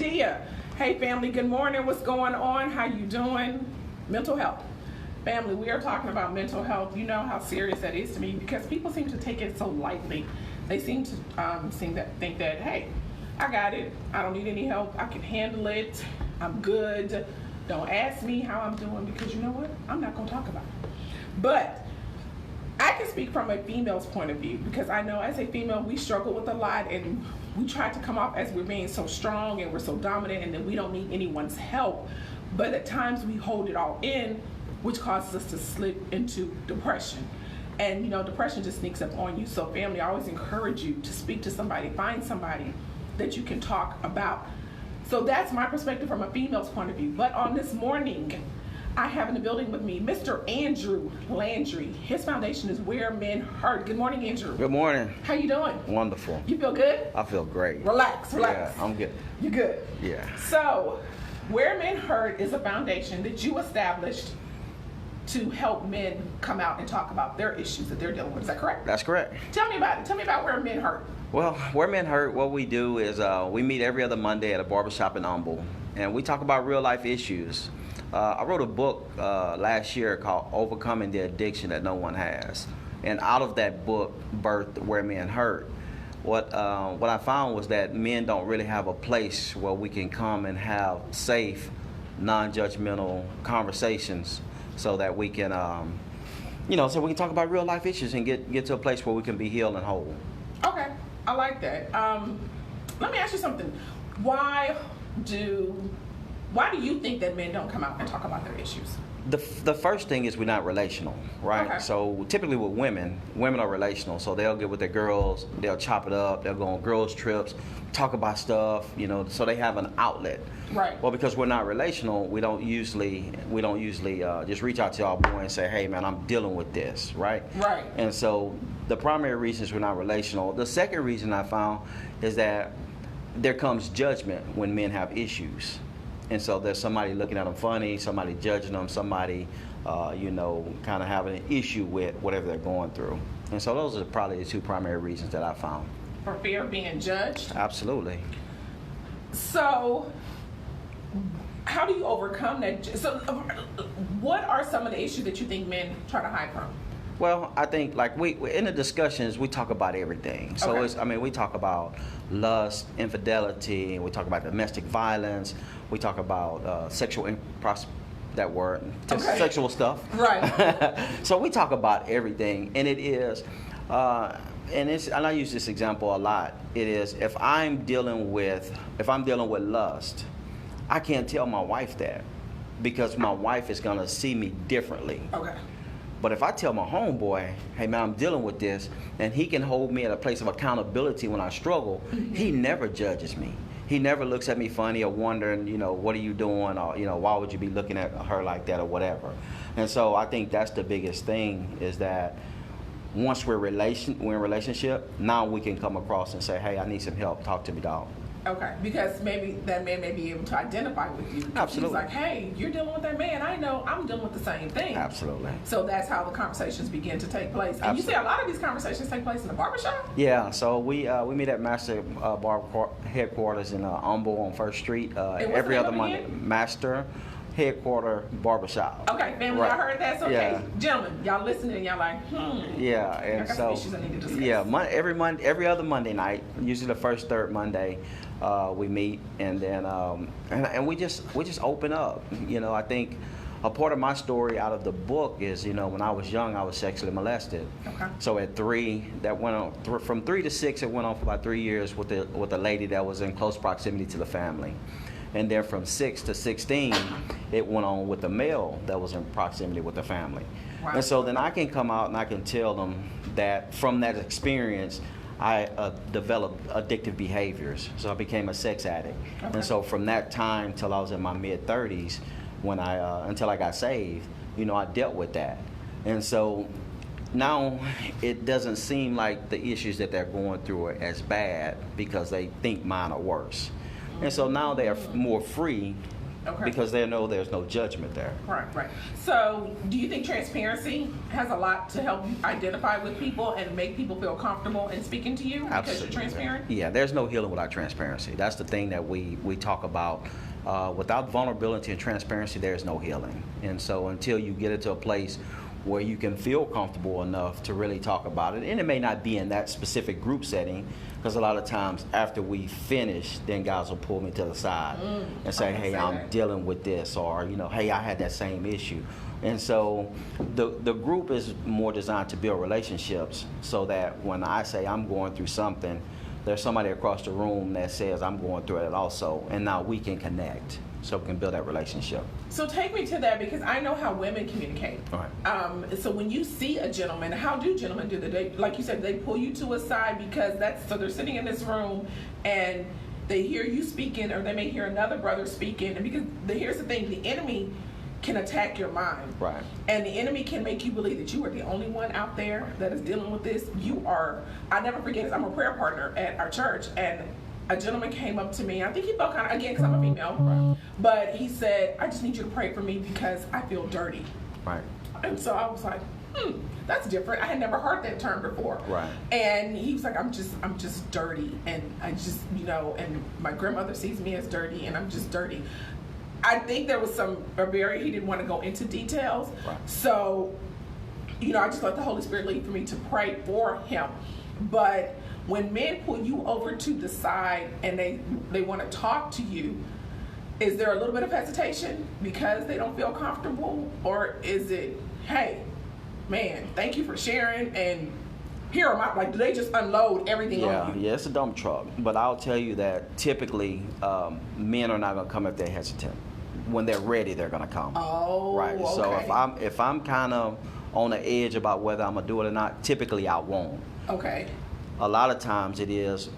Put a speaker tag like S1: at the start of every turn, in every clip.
S1: Dia. Hey family, good morning. What's going on? How you doing? Mental health. Family, we are talking about mental health. You know how serious that is to me because people seem to take it so lightly. They seem to think that, hey, I got it. I don't need any help. I can handle it. I'm good. Don't ask me how I'm doing because you know what? I'm not going to talk about it. But I can speak from a female's point of view because I know as a female we struggle with a lot and we try to come off as we're being so strong and we're so dominant and that we don't need anyone's help. But at times we hold it all in, which causes us to slip into depression. And you know, depression just sneaks up on you. So family, I always encourage you to speak to somebody, find somebody that you can talk about. So that's my perspective from a female's point of view. But on this morning, I have in the building with me Mr. Andrew Landry. His foundation is Where Men Hurt. Good morning, Andrew.
S2: Good morning.
S1: How you doing?
S2: Wonderful.
S1: You feel good?
S2: I feel great.
S1: Relax.
S2: Yeah, I'm good.
S1: You good?
S2: Yeah.
S1: So, Where Men Hurt is a foundation that you established to help men come out and talk about their issues that they're dealing with. Is that correct?
S2: That's correct.
S1: Tell me about it. Tell me about Where Men Hurt.
S2: Well, Where Men Hurt, what we do is we meet every other Monday at a barbershop in Humble, and we talk about real life issues. I wrote a book last year called Overcoming the Addiction That No One Has. And out of that book, birthed Where Men Hurt. What I found was that men don't really have a place where we can come and have safe, non-judgmental conversations so that we can, so we can talk about real life issues and get to a place where we can be healed and whole.
S1: Okay, I like that. Let me ask you something. Why do you think that men don't come out and talk about their issues?
S2: The first thing is we're not relational, right?
S1: Okay.
S2: So typically with women are relational. So they'll get with their girls, they'll chop it up, they'll go on girls trips, talk about stuff, so they have an outlet.
S1: Right.
S2: Well, because we're not relational, we don't usually just reach out to our boy and say, hey man, I'm dealing with this, right?
S1: Right.
S2: And so the primary reason is we're not relational. The second reason I found is that there comes judgment when men have issues. And so there's somebody looking at them funny, somebody judging them, somebody, kind of having an issue with whatever they're going through. And so those are probably the two primary reasons that I found.
S1: For fear of being judged?
S2: Absolutely.
S1: So, how do you overcome that? So, what are some of the issues that you think men try to hide from?
S2: Well, I think we in the discussions we talk about everything. So
S1: Okay.
S2: we talk about lust, infidelity, we talk about domestic violence, we talk about sexual sexual stuff.
S1: Right.
S2: So we talk about everything, and it is, and I use this example a lot. It is if I'm dealing with lust, I can't tell my wife that because my wife is gonna see me differently.
S1: Okay.
S2: But if I tell my homeboy, hey man, I'm dealing with this, and he can hold me at a place of accountability when I struggle, he never judges me. He never looks at me funny or wondering, what are you doing, or, why would you be looking at her like that or whatever. And so I think that's the biggest thing is that once we're in relationship, now we can come across and say, hey, I need some help, talk to me, dog.
S1: Okay, because maybe that man may be able to identify with you.
S2: Absolutely.
S1: He's like, hey, you're dealing with that man. I know I'm dealing with the same thing.
S2: Absolutely.
S1: So that's how the conversations begin to take place. And
S2: Absolutely.
S1: you see a lot of these conversations take place in the barbershop?
S2: Yeah, so we meet at Master Barber headquarters in Humble on 1st Street every other Monday. Master Headquarter Barbershop.
S1: Okay, family,
S2: Right.
S1: y'all heard that? So,
S2: Yeah.
S1: hey, gentlemen, y'all listening, y'all like,
S2: Yeah,
S1: I
S2: and
S1: got some issues I need to discuss.
S2: yeah, every other Monday night, usually the first, third Monday, we meet, and then and we just open up. I think a part of my story out of the book is, when I was young, I was sexually molested.
S1: Okay.
S2: So at 3, that went on from 3 to 6. It went on for about 3 years with a lady that was in close proximity to the family. And then from 6 to 16, it went on with a male that was in proximity with the family.
S1: Wow.
S2: And so then I can come out and I can tell them that from that experience, I developed addictive behaviors. So I became a sex addict.
S1: Okay.
S2: And so from that time till I was in my mid-30s, until I got saved, I dealt with that. And so now it doesn't seem like the issues that they're going through are as bad because they think mine are worse. And so now they are more free
S1: Okay.
S2: because they know there's no judgment there.
S1: Right. So, do you think transparency has a lot to help you identify with people and make people feel comfortable in speaking to you because you're transparent?
S2: Yeah, there's no healing without transparency. That's the thing that we talk about. Without vulnerability and transparency, there's no healing. And so until you get into a place where you can feel comfortable enough to really talk about it, and it may not be in that specific group setting, because a lot of times after we finish, then guys will pull me to the side and say, hey, I'm dealing with this, or, hey, I had that same issue. And so the group is more designed to build relationships so that when I say I'm going through something, there's somebody across the room that says I'm going through it also, and now we can connect so we can build that relationship.
S1: So take me to that, because I know how women communicate.
S2: All right.
S1: So when you see a gentleman, how do gentlemen do that? They, like you said, they pull you to a side because so they're sitting in this room and they hear you speaking, or they may hear another brother speaking, and because here's the thing, the enemy can attack your mind.
S2: Right.
S1: And the enemy can make you believe that you are the only one out there that is dealing with this. I never forget this, I'm a prayer partner at our church, and a gentleman came up to me. I think he felt kind of, again, because I'm a female, right, but he said, I just need you to pray for me because I feel dirty.
S2: Right.
S1: And so I was like, that's different. I had never heard that term before.
S2: Right.
S1: And he was like, I'm just dirty, and I just, and my grandmother sees me as dirty, and I'm just dirty. I think there was he didn't want to go into details.
S2: Right.
S1: So, I just let the Holy Spirit lead for me to pray for him. But when men pull you over to the side and they want to talk to you, is there a little bit of hesitation because they don't feel comfortable? Or is it, hey, man, thank you for sharing, and here am I, like, do they just unload everything on you?
S2: Yeah, it's a dump truck. But I'll tell you that typically men are not going to come if they're hesitant. When they're ready, they're going to come.
S1: Oh,
S2: right.
S1: Okay.
S2: So if I'm kind of on the edge about whether I'm going to do it or not, typically I won't.
S1: Okay.
S2: A lot of times it is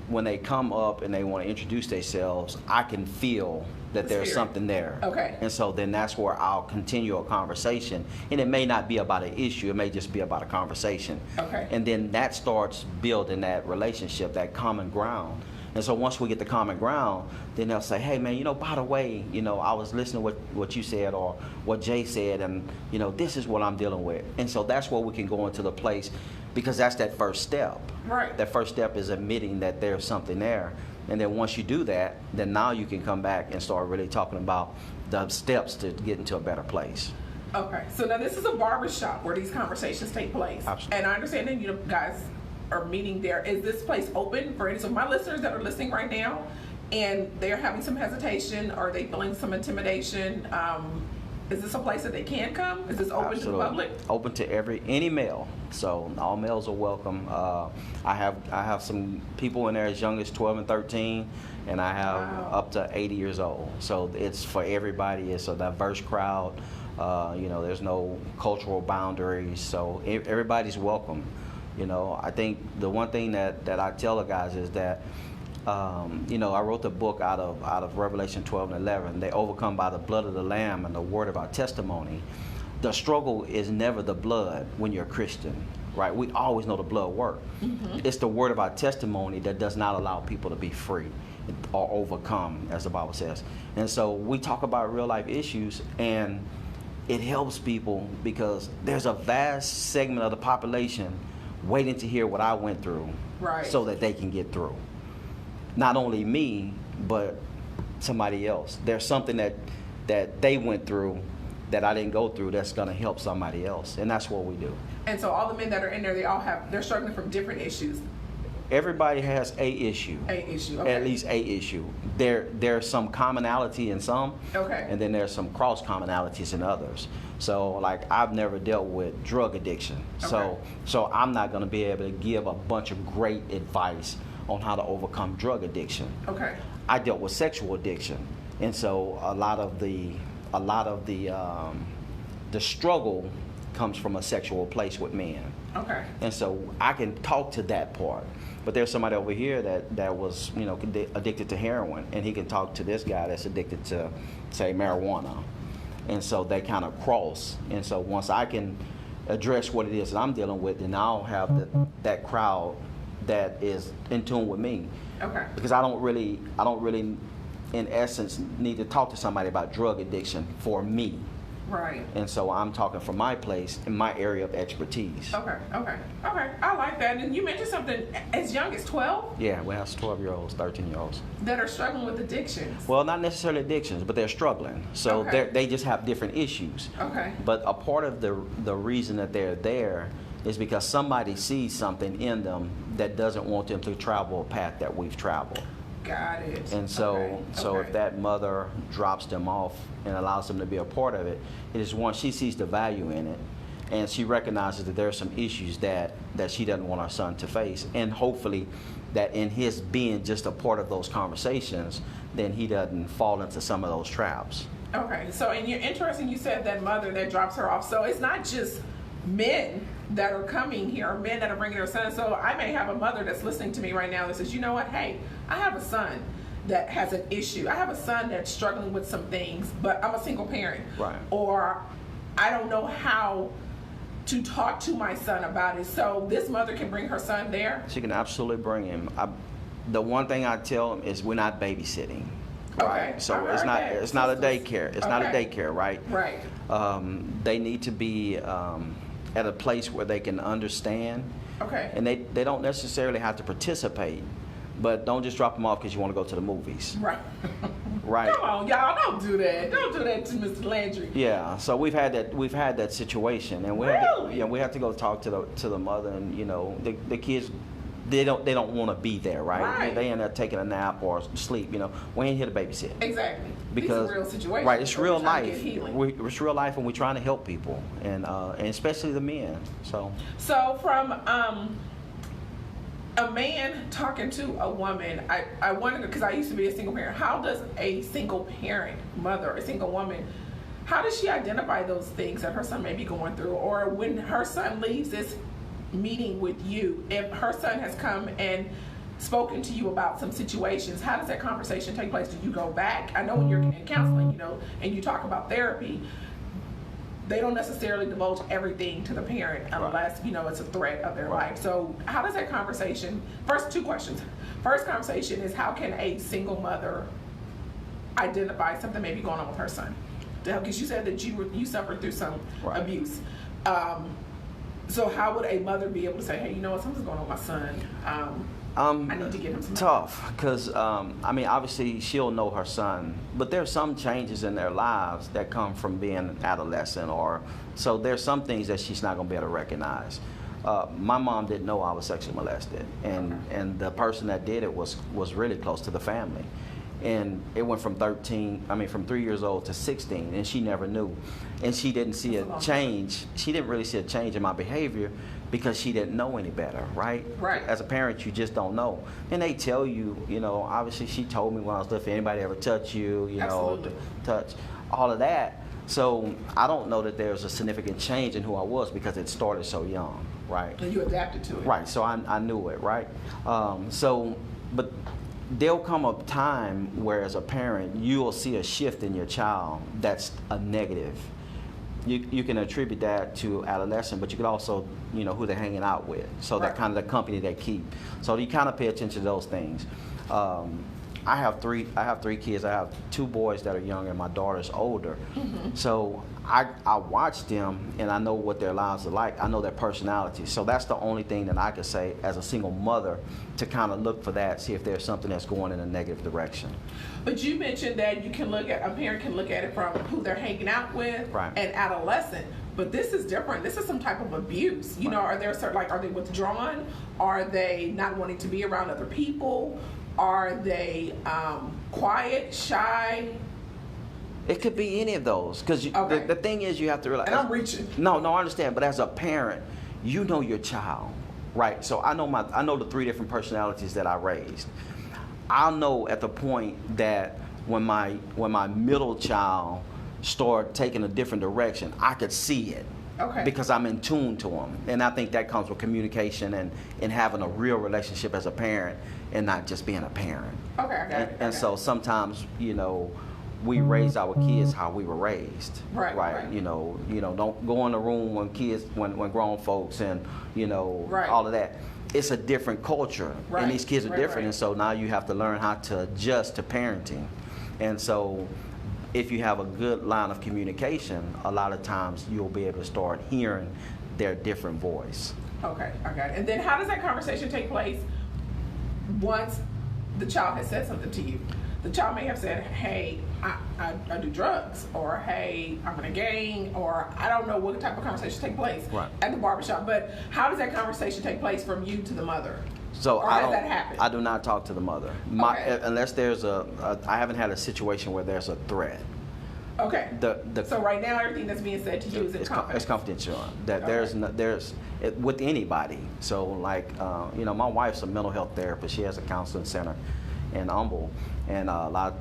S2: when they come up and they want to introduce themselves, I can feel that there's something there.
S1: Okay.
S2: And so then that's where I'll continue a conversation. And it may not be about an issue, it may just be about a conversation.
S1: Okay.
S2: And then that starts building that relationship, that common ground. And so once we get the common ground, then they'll say, hey man, by the way, I was listening to what you said or what Jay said, and this is what I'm dealing with. And so that's where we can go into the place, because that's that first step.
S1: Right.
S2: That first step is admitting that there's something there. And then once you do that, then now you can come back and start really talking about the steps to get into a better place.
S1: Okay. So now this is a barbershop where these conversations take place.
S2: Absolutely.
S1: And I understand that you guys are meeting there. Is this place open for any? So my listeners that are listening right now and they're having some hesitation, or they feeling some intimidation, is this a place that they can come? Is this open
S2: Absolutely.
S1: to the public?
S2: Open to any male. So all males are welcome. I have some people in there as young as 12 and 13, and I have up to 80 years old. So it's for everybody. It's a diverse crowd. There's no cultural boundaries. So everybody's welcome. I think the one thing that I tell the guys is that I wrote the book out of Revelation 12 and 11. They overcome by the blood of the Lamb and the word of our testimony. The struggle is never the blood when you're a Christian, right? We always know the blood work. Mm-hmm. It's the word of our testimony that does not allow people to be free or overcome, as the Bible says. And so we talk about real life issues, and it helps people because there's a vast segment of the population waiting to hear what I went through,
S1: right,
S2: so that they can get through. Not only me, but somebody else. There's something that they went through that I didn't go through that's going to help somebody else, and that's what we do.
S1: And so all the men that are in there, they're struggling from different issues.
S2: Everybody has a issue.
S1: Okay.
S2: At least a issue. There's some commonality in some,
S1: okay,
S2: and then there's some cross commonalities in others. So like I've never dealt with drug addiction,
S1: okay,
S2: so I'm not going to be able to give a bunch of great advice on how to overcome drug addiction.
S1: Okay.
S2: I dealt with sexual addiction, and so a lot of the struggle comes from a sexual place with men.
S1: Okay.
S2: And so I can talk to that part. But there's somebody over here that was, addicted to heroin, and he can talk to this guy that's addicted to, say, marijuana. And so they kind of cross. And so once I can address what it is that I'm dealing with, then I'll have that crowd that is in tune with me.
S1: Okay.
S2: Because I don't really in essence, need to talk to somebody about drug addiction for me.
S1: Right.
S2: And so I'm talking from my place in my area of expertise.
S1: Okay. I like that. And you mentioned something as young as 12
S2: Yeah, we have 12-year-olds, 13-year-olds.
S1: that are struggling with addictions.
S2: Well, not necessarily addictions, but they're struggling. So
S1: Okay.
S2: they just have different issues.
S1: Okay.
S2: But a part of the reason that they're there is because somebody sees something in them that doesn't want them to travel a path that we've traveled.
S1: Got it.
S2: And so,
S1: Okay.
S2: if that mother drops them off and allows them to be a part of it, it is one, she sees the value in it, and she recognizes that there are some issues that she doesn't want her son to face, and hopefully that in his being just a part of those conversations, then he doesn't fall into some of those traps.
S1: Okay, so and you're interesting. You said that mother that drops her off. So it's not just men that are coming here, or men that are bringing their sons. So I may have a mother that's listening to me right now that says, you know what? Hey, I have a son that has an issue. I have a son that's struggling with some things, but I'm a single parent.
S2: Right.
S1: Or I don't know how to talk to my son about it. So this mother can bring her son there.
S2: She can absolutely bring him. The one thing I tell them is we're not babysitting. Right.
S1: Okay.
S2: So
S1: I
S2: it's
S1: heard
S2: not
S1: that.
S2: it's not a daycare. It's not a
S1: Okay.
S2: daycare, right?
S1: Right.
S2: They need to be at a place where they can understand,
S1: Okay.
S2: and they don't necessarily have to participate, but don't just drop them off because you want to go to the movies.
S1: Right.
S2: Right.
S1: Come on, y'all, don't do that. Don't do that to Mr. Landry.
S2: Yeah. So we've had that situation, and
S1: Really?
S2: we have to go talk to the mother, and the kids. They don't want to be there, right?
S1: Right.
S2: They end up taking a nap or sleep. We ain't here to babysit.
S1: Exactly.
S2: Because
S1: These are real situations.
S2: right, it's
S1: so
S2: real
S1: we're trying to
S2: life.
S1: get healing.
S2: It's real life, and we're trying to help people, and especially the men. So
S1: from a man talking to a woman, I wonder, because I used to be a single parent, how does a single parent, mother, a single woman, how does she identify those things that her son may be going through? Or when her son leaves this meeting with you, if her son has come and spoken to you about some situations, how does that conversation take place? Do you go back? I know when you're in counseling, and you talk about therapy, they don't necessarily divulge everything to the parent unless, it's a threat of their life. So how does that conversation, first two questions. First conversation is, how can a single mother identify something may be going on with her son? Because you said that you suffered through some abuse. So how would a mother be able to say, hey, you know what, something's going on with my son. I need to get him some help.
S2: Tough, because obviously she'll know her son, but there's some changes in their lives that come from being adolescent, so there's some things that she's not going to be able to recognize. My mom didn't know I was sexually molested, and the person that did it was really close to the family. And it went from 3 years old to 16, and she never knew. And she didn't see a change. She didn't really see a change in my behavior because she didn't know any better, right?
S1: Right.
S2: As a parent, you just don't know. And they tell you, obviously she told me when I was little, if anybody ever touch you,
S1: Absolutely.
S2: touch, all of that. So I don't know that there's a significant change in who I was because it started so young, right?
S1: And you adapted to it.
S2: Right, so I knew it, right? But there'll come a time where as a parent, you'll see a shift in your child that's a negative. You can attribute that to adolescent, but you could also, who they're hanging out with. So that kind of the company they keep. So you kind of pay attention to those things. I have three kids. I have 2 boys that are younger, and my daughter's older. Mm-hmm. So I watch them, and I know what their lives are like. I know their personalities. So that's the only thing that I could say as a single mother to kind of look for that, see if there's something that's going in a negative direction.
S1: But you mentioned that a parent can look at it from who they're hanging out with,
S2: Right.
S1: and adolescent. But this is different. This is some type of abuse.
S2: Right.
S1: Are there certain, are they withdrawn? Are they not wanting to be around other people? Are they quiet, shy?
S2: It could be any of those, because
S1: Okay.
S2: the thing is, you have to realize.
S1: And I'm reaching.
S2: No, I understand. But as a parent, you know your child, right? So I know the 3 different personalities that I raised. I'll know at the point that when my middle child started taking a different direction, I could see it.
S1: Okay.
S2: Because I'm in tune to them, and I think that comes with communication and having a real relationship as a parent, and not just being a parent.
S1: Okay, I got it.
S2: And so sometimes, we raise our kids how we were raised.
S1: Right.
S2: Don't go in the room when grown folks and
S1: Right.
S2: all of that. It's a different culture,
S1: Right.
S2: and these kids are
S1: Right,
S2: different,
S1: right.
S2: and so now you have to learn how to adjust to parenting. And so if you have a good line of communication, a lot of times you'll be able to start hearing their different voice.
S1: Okay, I got it. And then how does that conversation take place once the child has said something to you? The child may have said, hey, I do drugs, or hey, I'm in a gang, or I don't know what type of conversation take place
S2: Right.
S1: at the barbershop. But how does that conversation take place from you to the mother?
S2: So
S1: Or has that happened?
S2: I do not talk to the mother.
S1: Okay.
S2: Unless there's I haven't had a situation where there's a threat.
S1: Okay.
S2: The
S1: So right now, everything that's being said to you is in confidence.
S2: It's confidential. That
S1: Okay.
S2: there's with anybody. So like my wife's a mental health therapist. She has a counseling center in Humble, and a lot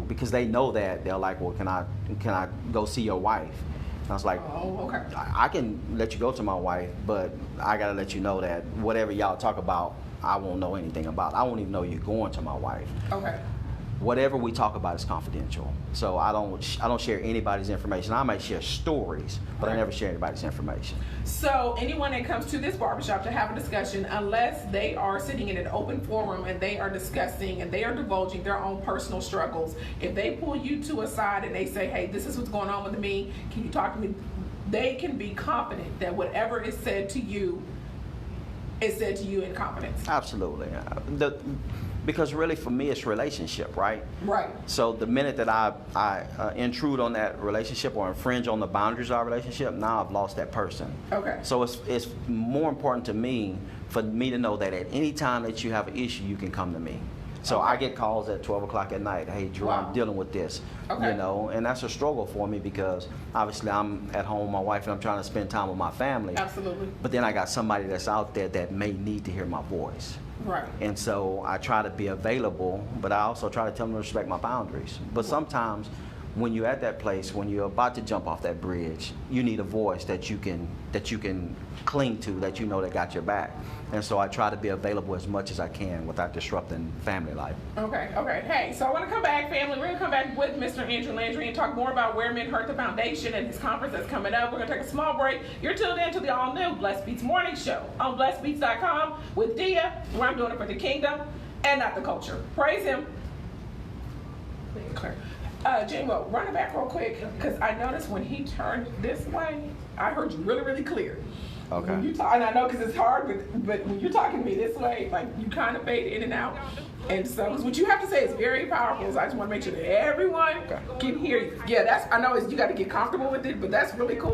S2: because they know that they're like, well, can I go see your wife? And I was like,
S1: Oh, okay.
S2: I can let you go to my wife, but I gotta let you know that whatever y'all talk about, I won't know anything about. I won't even know you're going to my wife.
S1: Okay.
S2: Whatever we talk about is confidential. So I don't share anybody's information. I might share stories, but I
S1: Right.
S2: never share anybody's information.
S1: So anyone that comes to this barbershop to have a discussion, unless they are sitting in an open forum and they are discussing and they are divulging their own personal struggles, if they pull you to a side and they say, hey, this is what's going on with me, can you talk to me? They can be confident that whatever is said to you is said to you in confidence.
S2: Absolutely. Because really for me it's relationship, right?
S1: Right.
S2: So the minute that I intrude on that relationship or infringe on the boundaries of our relationship, now I've lost that person.
S1: Okay.
S2: So it's more important to me for me to know that at any time that you have an issue, you can come to me. So
S1: Okay.
S2: I get calls at 12 o'clock at night. Hey, Drew,
S1: Wow.
S2: I'm dealing with this.
S1: Okay.
S2: And that's a struggle for me because obviously I'm at home with my wife and I'm trying to spend time with my family.
S1: Absolutely.
S2: But then I got somebody that's out there that may need to hear my voice.
S1: Right.
S2: And so I try to be available, but I also try to tell them to respect my boundaries. But sometimes when you're at that place, when you're about to jump off that bridge, you need a voice that you can cling to, that you know that got your back. And so I try to be available as much as I can without disrupting family life.
S1: Okay. Hey, so I want to come back, family. We're going to come back with Mr. Andrew Landry and talk more about Where Men Hurt the Foundation and his conference that's coming up. We're going to take a small break. You're tuned in to the all-new Blessed Beats Morning Show on blessedbeats.com with Dia, where I'm doing it for the kingdom and not the culture. Praise him. J-Mo, run it back real quick, because I noticed when he turned this way, I heard you really, really clear.
S2: Okay.
S1: When you talk, and I know because it's hard, but when you're talking to me this way, like you kind of fade in and out. And so, 'cause what you have to say is very powerful. So I just want to make sure that everyone can hear you. Yeah, I know you got to get comfortable with it, but that's really cool.